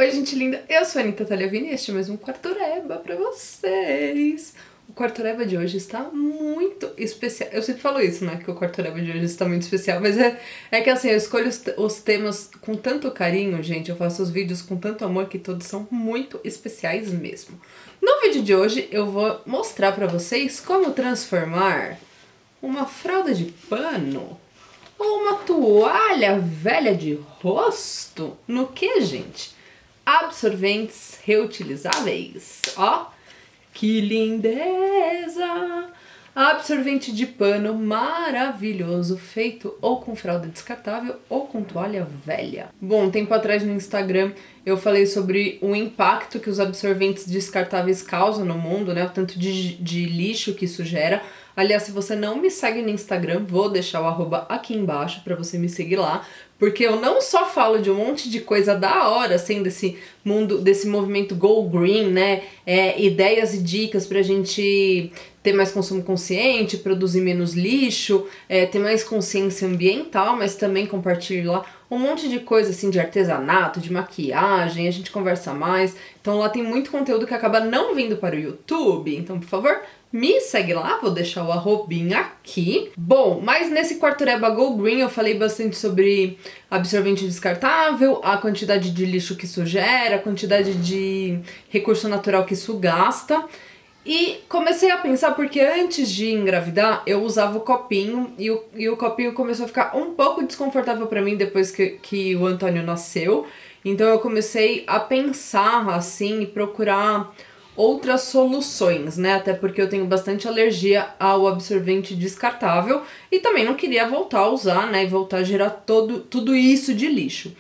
Oi, gente linda, eu sou a Anitta Tagliavini e este é mais um Quartoreba pra vocês. O Quartoreba de hoje está muito especial. Eu sempre falo isso, né, que o Quartoreba de hoje está muito especial, mas é que assim, eu escolho os temas com tanto carinho, gente, eu faço os vídeos com tanto amor que todos são muito especiais mesmo. No vídeo de hoje eu vou mostrar pra vocês como transformar uma fralda de pano ou uma toalha velha de rosto no que, gente? Absorventes reutilizáveis. Ó, que lindeza! Absorvente de pano maravilhoso, feito ou com fralda descartável ou com toalha velha. Bom, um tempo atrás no Instagram eu falei sobre o impacto que os absorventes descartáveis causam no mundo, né? O tanto de lixo que isso gera. Aliás, se você não me segue no Instagram, vou deixar o arroba aqui embaixo para você me seguir lá, porque eu não só falo de um monte de coisa da hora, assim, desse mundo, desse movimento Go Green, né? Ideias e dicas pra gente ter mais consumo consciente, produzir menos lixo, ter mais consciência ambiental, mas também compartilho lá um monte de coisa assim de artesanato, de maquiagem, a gente conversa mais. Então lá tem muito conteúdo que acaba não vindo para o YouTube, então por favor, me segue lá, vou deixar o arrobinha aqui. Bom, mas nesse Quartoreba Go Green eu falei bastante sobre absorvente descartável, a quantidade de lixo que isso gera, a quantidade de recurso natural que isso gasta. E comecei a pensar porque antes de engravidar eu usava o copinho e o copinho começou a ficar um pouco desconfortável pra mim depois que o Antônio nasceu. Então eu comecei a pensar assim e procurar outras soluções, né? Até porque eu tenho bastante alergia ao absorvente descartável e também não queria voltar a usar, né? E voltar a gerar tudo isso de lixo.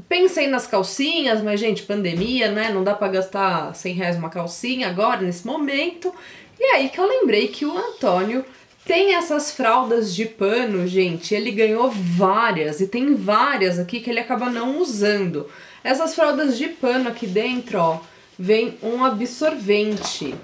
Pensei nas calcinhas, mas gente, pandemia, né? Não dá pra gastar R$100 uma calcinha agora, nesse momento. E aí que eu lembrei que o Antônio tem essas fraldas de pano, gente. Ele ganhou várias e tem várias aqui que ele acaba não usando. Essas fraldas de pano aqui dentro, ó, vem um absorvente.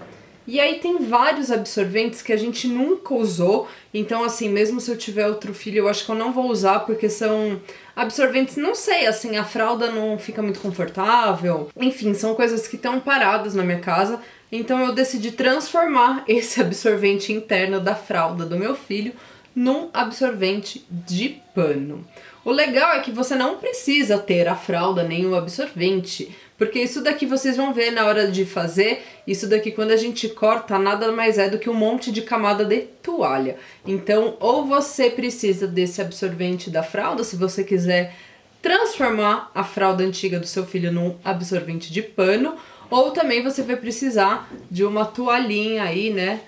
E aí tem vários absorventes que a gente nunca usou, então assim, mesmo se eu tiver outro filho, eu acho que eu não vou usar porque são absorventes, não sei, assim, a fralda não fica muito confortável. Enfim, são coisas que estão paradas na minha casa, então eu decidi transformar esse absorvente interno da fralda do meu filho num absorvente de pano. O legal é que você não precisa ter a fralda nem o absorvente, porque isso daqui vocês vão ver na hora de fazer, isso daqui quando a gente corta nada mais é do que um monte de camada de toalha. Então, ou você precisa desse absorvente da fralda, se você quiser transformar a fralda antiga do seu filho num absorvente de pano, ou também você vai precisar de uma toalhinha aí, né?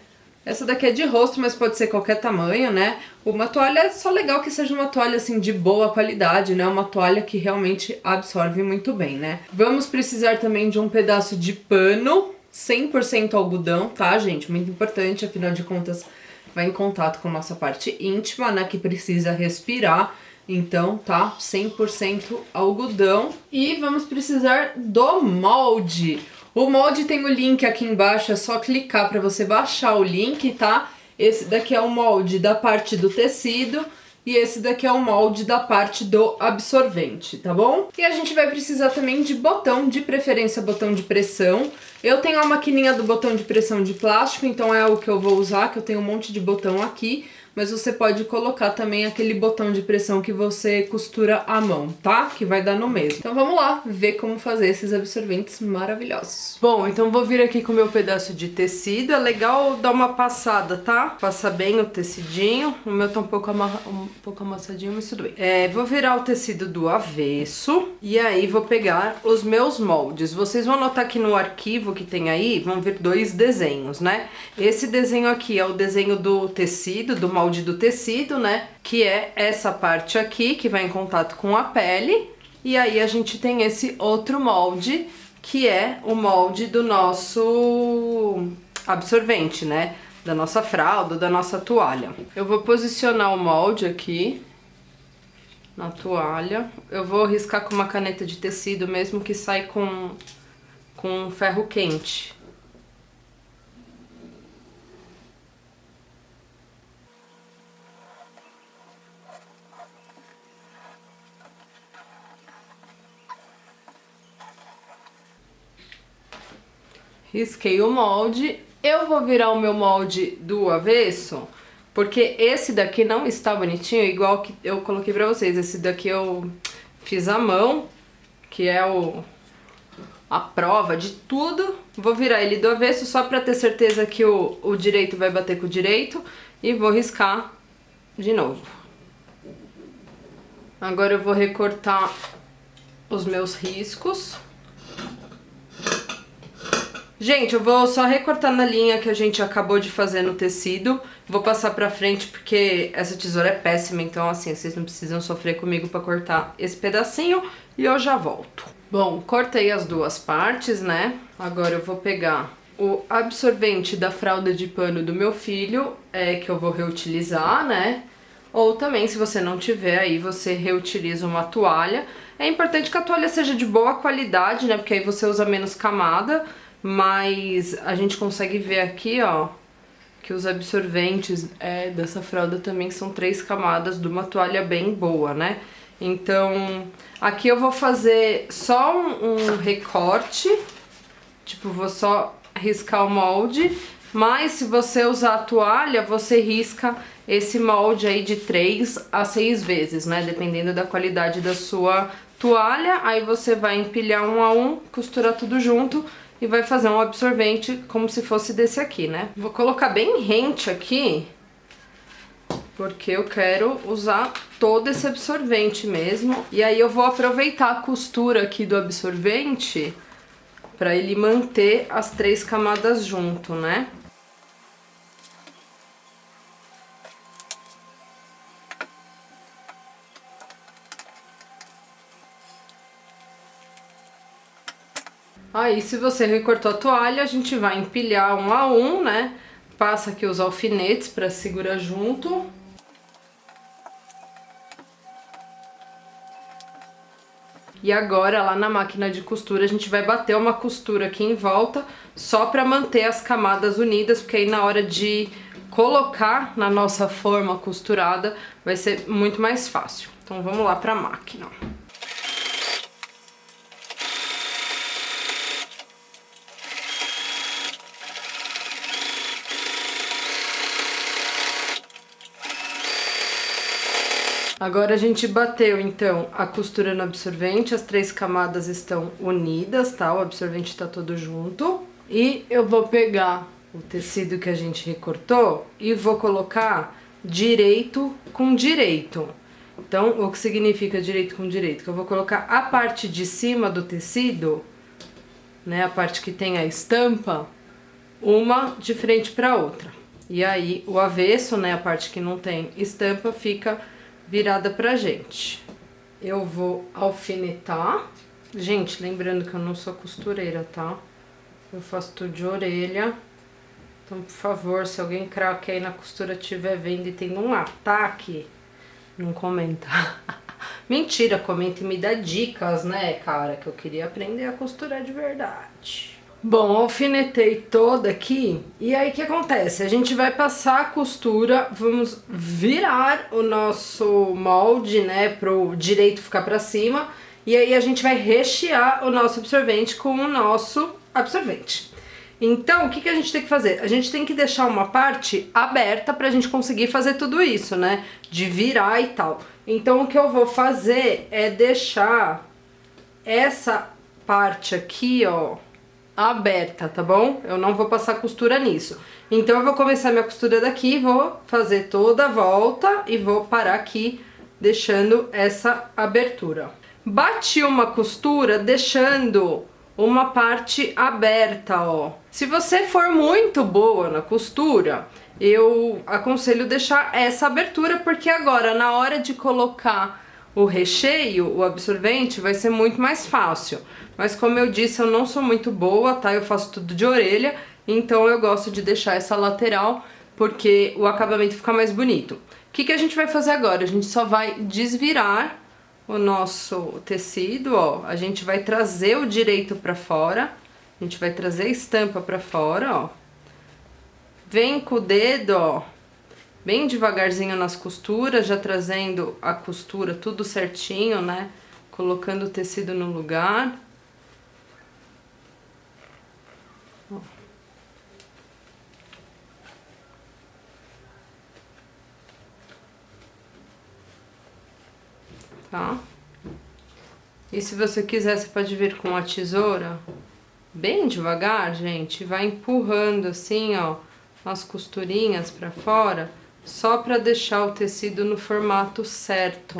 Essa daqui é de rosto, mas pode ser qualquer tamanho, né? Uma toalha é só legal que seja uma toalha assim de boa qualidade, né? Uma toalha que realmente absorve muito bem, né? Vamos precisar também de um pedaço de pano, 100% algodão, tá, gente? Muito importante, afinal de contas vai em contato com nossa parte íntima, né? Que precisa respirar. Então, tá? 100% algodão. E vamos precisar do molde. O molde tem o link aqui embaixo, é só clicar para você baixar o link, tá? Esse daqui é o molde da parte do tecido e esse daqui é o molde da parte do absorvente, tá bom? E a gente vai precisar também de botão, de preferência botão de pressão. Eu tenho a maquininha do botão de pressão de plástico, então é o que eu vou usar, que eu tenho um monte de botão aqui. Mas você pode colocar também aquele botão de pressão que você costura à mão, tá? Que vai dar no mesmo. Então vamos lá ver como fazer esses absorventes maravilhosos. Bom, então vou vir aqui com o meu pedaço de tecido. É legal dar uma passada, tá? Passar bem o tecidinho. O meu tá um pouco amassadinho, mas tudo bem. Vou virar o tecido do avesso e aí vou pegar os meus moldes. Vocês vão notar que no arquivo que tem aí, vão vir dois desenhos, né? Esse desenho aqui é o desenho do tecido, do molde do tecido, né? Que é essa parte aqui, que vai em contato com a pele. E aí a gente tem esse outro molde, que é o molde do nosso absorvente, né? Da nossa fralda, da nossa toalha. Eu vou posicionar o molde aqui na toalha. Eu vou riscar com uma caneta de tecido mesmo que sai com ferro quente. risquei o molde. Eu vou virar o meu molde do avesso, porque esse daqui não está bonitinho, igual que eu coloquei pra vocês. Esse daqui eu fiz à mão, que é a prova de tudo. Vou virar ele do avesso só pra ter certeza que o direito vai bater com o direito e vou riscar de novo. Agora eu vou recortar os meus riscos. Gente, eu vou só recortar na linha que a gente acabou de fazer no tecido. Vou passar pra frente porque essa tesoura é péssima, então assim, vocês não precisam sofrer comigo pra cortar esse pedacinho e eu já volto. Bom, cortei as duas partes, né? Agora eu vou pegar o absorvente da fralda de pano do meu filho, que eu vou reutilizar, né? Ou também, se você não tiver aí, você reutiliza uma toalha. É importante que a toalha seja de boa qualidade, né? Porque aí você usa menos camada. Mas a gente consegue ver aqui, ó, que os absorventes dessa fralda também são 3 camadas de uma toalha bem boa, né? Então, aqui eu vou fazer só um recorte, tipo, vou só riscar o molde, mas se você usar a toalha, você risca esse molde aí de 3 a 6 vezes, né? Dependendo da qualidade da sua toalha, aí você vai empilhar um a um, costurar tudo junto e vai fazer um absorvente como se fosse desse aqui, né? Vou colocar bem rente aqui, porque eu quero usar todo esse absorvente mesmo. E aí eu vou aproveitar a costura aqui do absorvente para ele manter as 3 camadas junto, né? Aí, se você recortou a toalha, a gente vai empilhar um a um, né? Passa aqui os alfinetes para segurar junto. E agora, lá na máquina de costura, a gente vai bater uma costura aqui em volta, só para manter as camadas unidas, porque aí na hora de colocar na nossa forma costurada, vai ser muito mais fácil. Então, vamos lá para a máquina. Agora a gente bateu, então, a costura no absorvente, as 3 camadas estão unidas, tá? O absorvente tá todo junto. E eu vou pegar o tecido que a gente recortou e vou colocar direito com direito. Então, o que significa direito com direito? Que eu vou colocar a parte de cima do tecido, né? A parte que tem a estampa, uma de frente pra outra. E aí, o avesso, né? A parte que não tem estampa, fica virada pra gente. Eu vou alfinetar. Gente, lembrando que eu não sou costureira, tá? Eu faço tudo de orelha. Então, por favor, se alguém craque aí na costura estiver vendo e tendo um ataque, não comenta. Mentira, comenta e me dá dicas, né, cara? Que eu queria aprender a costurar de verdade. Bom, alfinetei toda aqui, e aí o que acontece? A gente vai passar a costura, vamos virar o nosso molde, né, pro direito ficar pra cima, e aí a gente vai rechear o nosso absorvente com o nosso absorvente. Então, o que a gente tem que fazer? A gente tem que deixar uma parte aberta pra gente conseguir fazer tudo isso, né, de virar e tal. Então, o que eu vou fazer é deixar essa parte aqui, ó, aberta, tá bom? Eu não vou passar costura nisso. Então eu vou começar minha costura daqui, vou fazer toda a volta e vou parar aqui, deixando essa abertura. Bati uma costura deixando uma parte aberta, ó. Se você for muito boa na costura, eu aconselho deixar essa abertura, porque agora na hora de colocar o recheio, o absorvente, vai ser muito mais fácil. Mas como eu disse, eu não sou muito boa, tá? Eu faço tudo de orelha, então eu gosto de deixar essa lateral, porque o acabamento fica mais bonito. O que a gente vai fazer agora? A gente só vai desvirar o nosso tecido, ó. A gente vai trazer o direito pra fora, a gente vai trazer a estampa pra fora, ó. Vem com o dedo, ó, bem devagarzinho nas costuras, já trazendo a costura tudo certinho, né? Colocando o tecido no lugar. Ó. Tá? E se você quiser, você pode vir com a tesoura bem devagar, gente, vai empurrando assim, ó, as costurinhas pra fora, só pra deixar o tecido no formato certo,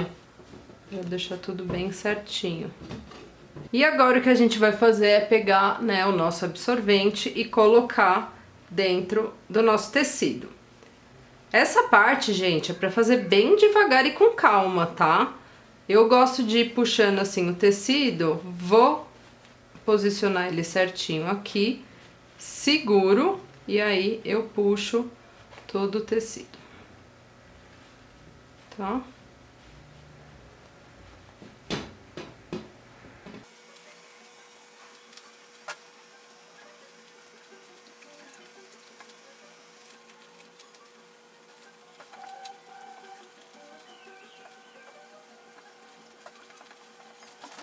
pra deixar tudo bem certinho. E agora o que a gente vai fazer é pegar, né, o nosso absorvente e colocar dentro do nosso tecido. Essa parte, gente, é pra fazer bem devagar e com calma, tá? Eu gosto de ir puxando assim o tecido, vou posicionar ele certinho aqui, seguro e aí eu puxo todo o tecido, tá?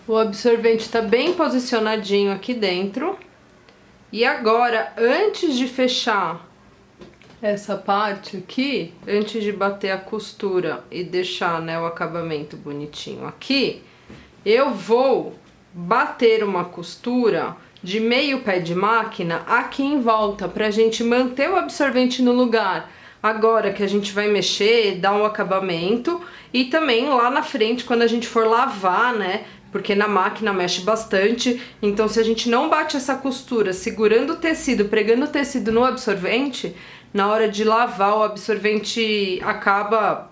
O absorvente tá bem posicionadinho aqui dentro. E agora, antes de fechar essa parte aqui, antes de bater a costura e deixar, né, o acabamento bonitinho aqui, eu vou bater uma costura de meio pé de máquina aqui em volta, pra gente manter o absorvente no lugar. Agora que a gente vai mexer, dar um acabamento, e também lá na frente, quando a gente for lavar, né, porque na máquina mexe bastante, então se a gente não bate essa costura segurando o tecido, pregando o tecido no absorvente, na hora de lavar o absorvente acaba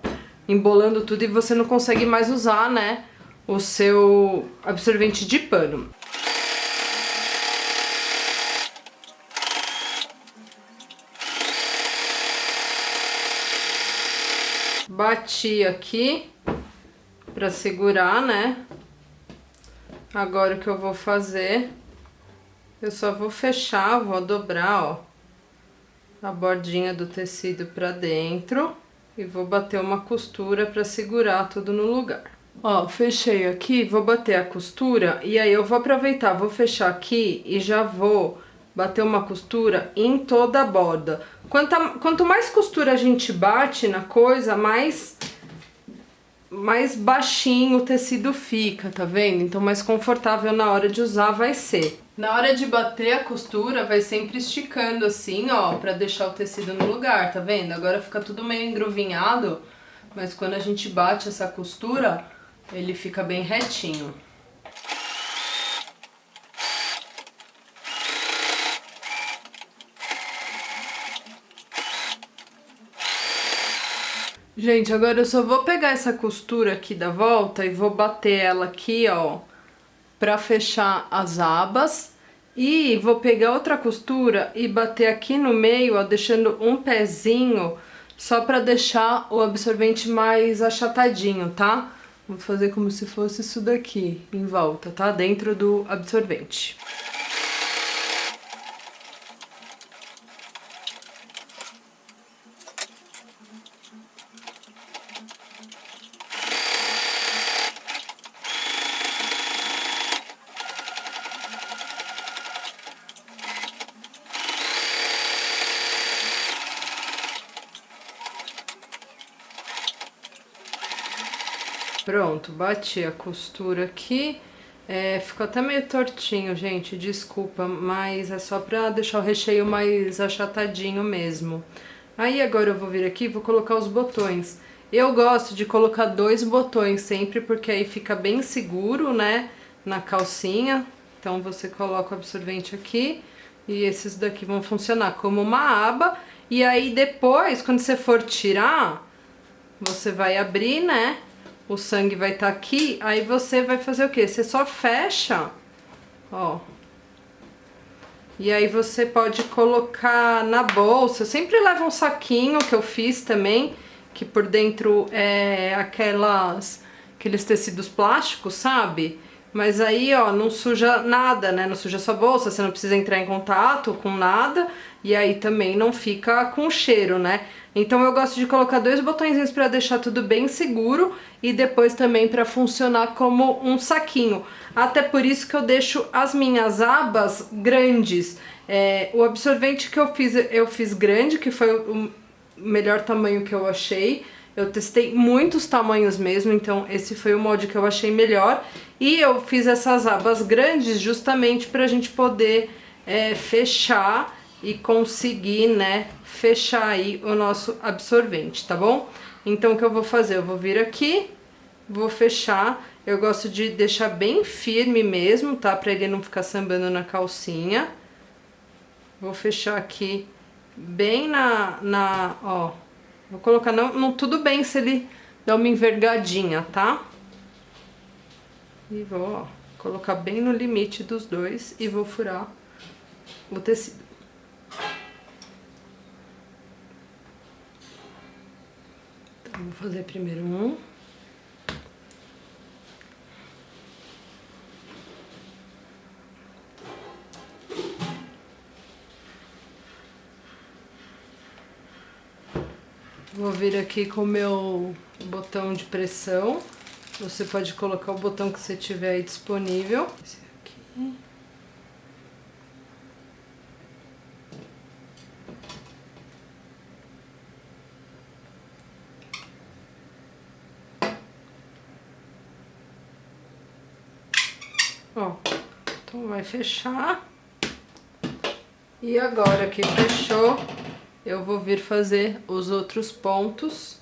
embolando tudo e você não consegue mais usar, né, o seu absorvente de pano. Bati aqui pra segurar, né? Agora o que eu vou fazer, eu só vou fechar, vou dobrar, ó, a bordinha do tecido pra dentro e vou bater uma costura pra segurar tudo no lugar. Ó, fechei aqui, vou bater a costura e aí eu vou aproveitar, vou fechar aqui e já vou bater uma costura em toda a borda. Quanto mais costura a gente bate na coisa, mais baixinho o tecido fica, tá vendo? Então mais confortável na hora de usar vai ser. Na hora de bater a costura, vai sempre esticando assim, ó, pra deixar o tecido no lugar, tá vendo? Agora fica tudo meio engruvinhado, mas quando a gente bate essa costura, ele fica bem retinho. Gente, agora eu só vou pegar essa costura aqui da volta e vou bater ela aqui, ó, pra fechar as abas. E vou pegar outra costura e bater aqui no meio, ó, deixando um pezinho, só pra deixar o absorvente mais achatadinho, tá? Vou fazer como se fosse isso daqui, em volta, tá? Dentro do absorvente. Pronto, bati a costura aqui, ficou até meio tortinho, gente, desculpa, mas é só pra deixar o recheio mais achatadinho mesmo. Aí agora eu vou vir aqui e vou colocar os botões. Eu gosto de colocar 2 botões sempre, porque aí fica bem seguro, né, na calcinha. Então você coloca o absorvente aqui e esses daqui vão funcionar como uma aba. E aí depois, quando você for tirar, você vai abrir, né? O sangue vai estar aqui, aí você vai fazer o quê? Você só fecha, ó. E aí você pode colocar na bolsa. Eu sempre levo um saquinho que eu fiz também, que por dentro é aqueles tecidos plásticos, sabe? Mas aí, ó, não suja nada, né? Não suja sua bolsa, você não precisa entrar em contato com nada. E aí também não fica com cheiro, né? Então eu gosto de colocar 2 botõezinhos para deixar tudo bem seguro e depois também para funcionar como um saquinho. Até por isso que eu deixo as minhas abas grandes. O absorvente que eu fiz grande, que foi o melhor tamanho que eu achei. Eu testei muitos tamanhos mesmo, então esse foi o molde que eu achei melhor. E eu fiz essas abas grandes justamente para a gente poder fechar e conseguir, né, fechar aí o nosso absorvente, tá bom? Então o que eu vou fazer? Eu vou vir aqui, vou fechar. Eu gosto de deixar bem firme mesmo, tá? Pra ele não ficar sambando na calcinha. Vou fechar aqui bem ó. Vou colocar, não tudo bem se ele dá uma envergadinha, tá? E vou, ó, colocar bem no limite dos dois e vou furar o tecido. Então, vou fazer primeiro um. Vou vir aqui com o meu botão de pressão. Você pode colocar o botão que você tiver aí disponível. Esse aqui. Ó, então vai fechar. E agora que fechou, eu vou vir fazer os outros pontos.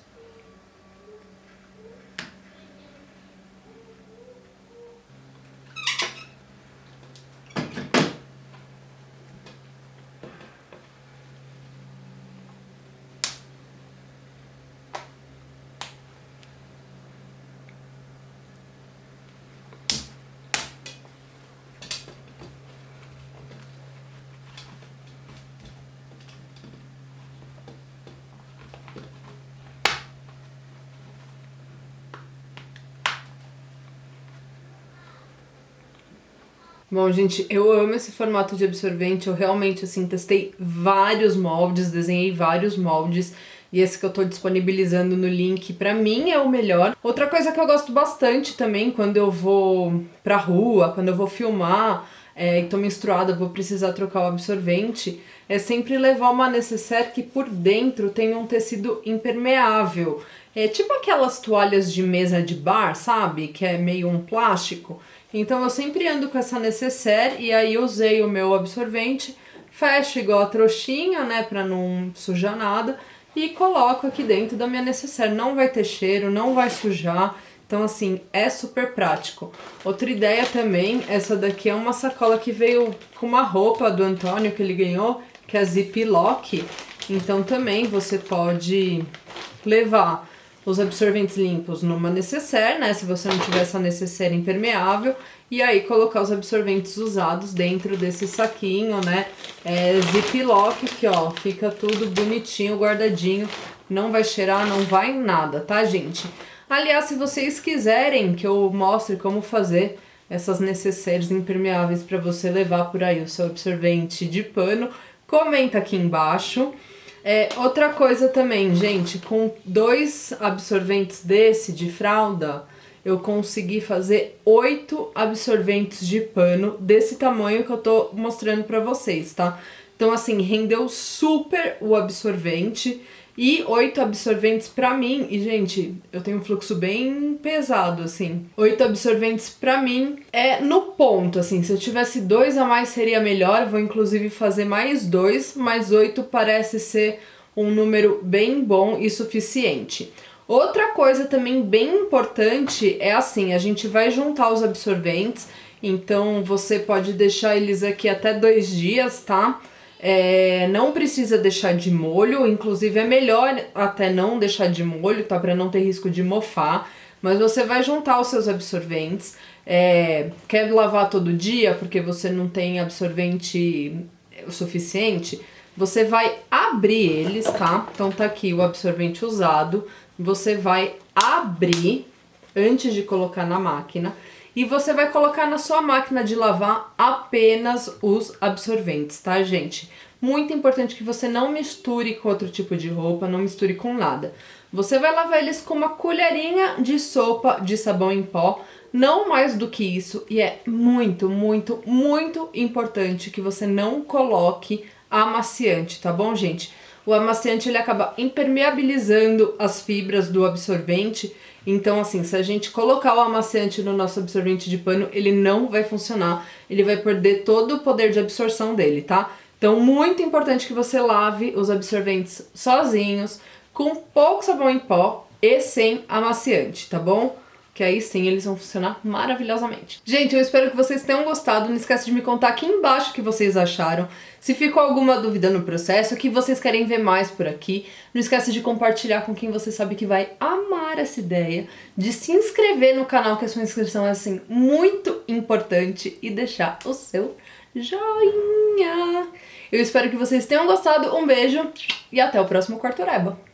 Bom, gente, eu amo esse formato de absorvente, eu realmente, assim, testei vários moldes, desenhei vários moldes, e esse que eu tô disponibilizando no link, pra mim é o melhor. Outra coisa que eu gosto bastante também, quando eu vou pra rua, quando eu vou filmar, e tô menstruada, vou precisar trocar o absorvente, é sempre levar uma nécessaire que por dentro tem um tecido impermeável. É tipo aquelas toalhas de mesa de bar, sabe? Que é meio um plástico. Então eu sempre ando com essa nécessaire e aí usei o meu absorvente, fecho igual a trouxinha, né, pra não sujar nada, e coloco aqui dentro da minha nécessaire. Não vai ter cheiro, não vai sujar, então assim, é super prático. Outra ideia também, essa daqui é uma sacola que veio com uma roupa do Antônio que ele ganhou, que é a Ziploc, então também você pode levar os absorventes limpos numa nécessaire, né, se você não tiver essa nécessaire impermeável, e aí colocar os absorventes usados dentro desse saquinho, né, Ziploc, que ó, fica tudo bonitinho, guardadinho, não vai cheirar, não vai nada, tá, gente? Aliás, se vocês quiserem que eu mostre como fazer essas nécessaires impermeáveis para você levar por aí o seu absorvente de pano, comenta aqui embaixo. Outra coisa também, gente, com 2 absorventes desse de fralda, eu consegui fazer 8 absorventes de pano desse tamanho que eu tô mostrando pra vocês, tá? Então, assim, rendeu super o absorvente e 8 absorventes pra mim. E, gente, eu tenho um fluxo bem pesado, assim. 8 absorventes pra mim é no ponto, assim. Se eu tivesse 2 a mais seria melhor. Vou, inclusive, fazer mais 2, mas 8 parece ser um número bem bom e suficiente. Outra coisa também bem importante é assim, a gente vai juntar os absorventes, então você pode deixar eles aqui até 2 dias, tá? Não precisa deixar de molho, inclusive é melhor até não deixar de molho, tá? Pra não ter risco de mofar, mas você vai juntar os seus absorventes, quer lavar todo dia porque você não tem absorvente o suficiente, você vai abrir eles, tá? Então tá aqui o absorvente usado, você vai abrir antes de colocar na máquina e você vai colocar na sua máquina de lavar apenas os absorventes, tá, gente? Muito importante que você não misture com outro tipo de roupa, não misture com nada. Você vai lavar eles com uma colherinha de sopa de sabão em pó, não mais do que isso, e é muito, muito, muito importante que você não coloque amaciante, tá bom, gente? O amaciante ele acaba impermeabilizando as fibras do absorvente, então assim, se a gente colocar o amaciante no nosso absorvente de pano, ele não vai funcionar, ele vai perder todo o poder de absorção dele, tá? Então, muito importante que você lave os absorventes sozinhos, com pouco sabão em pó e sem amaciante, tá bom? Que aí sim eles vão funcionar maravilhosamente. Gente, eu espero que vocês tenham gostado. Não esquece de me contar aqui embaixo o que vocês acharam. Se ficou alguma dúvida no processo, o que vocês querem ver mais por aqui. Não esquece de compartilhar com quem você sabe que vai amar essa ideia. De se inscrever no canal, que a sua inscrição é assim muito importante. E deixar o seu joinha. Eu espero que vocês tenham gostado. Um beijo e até o próximo Quarto Reba.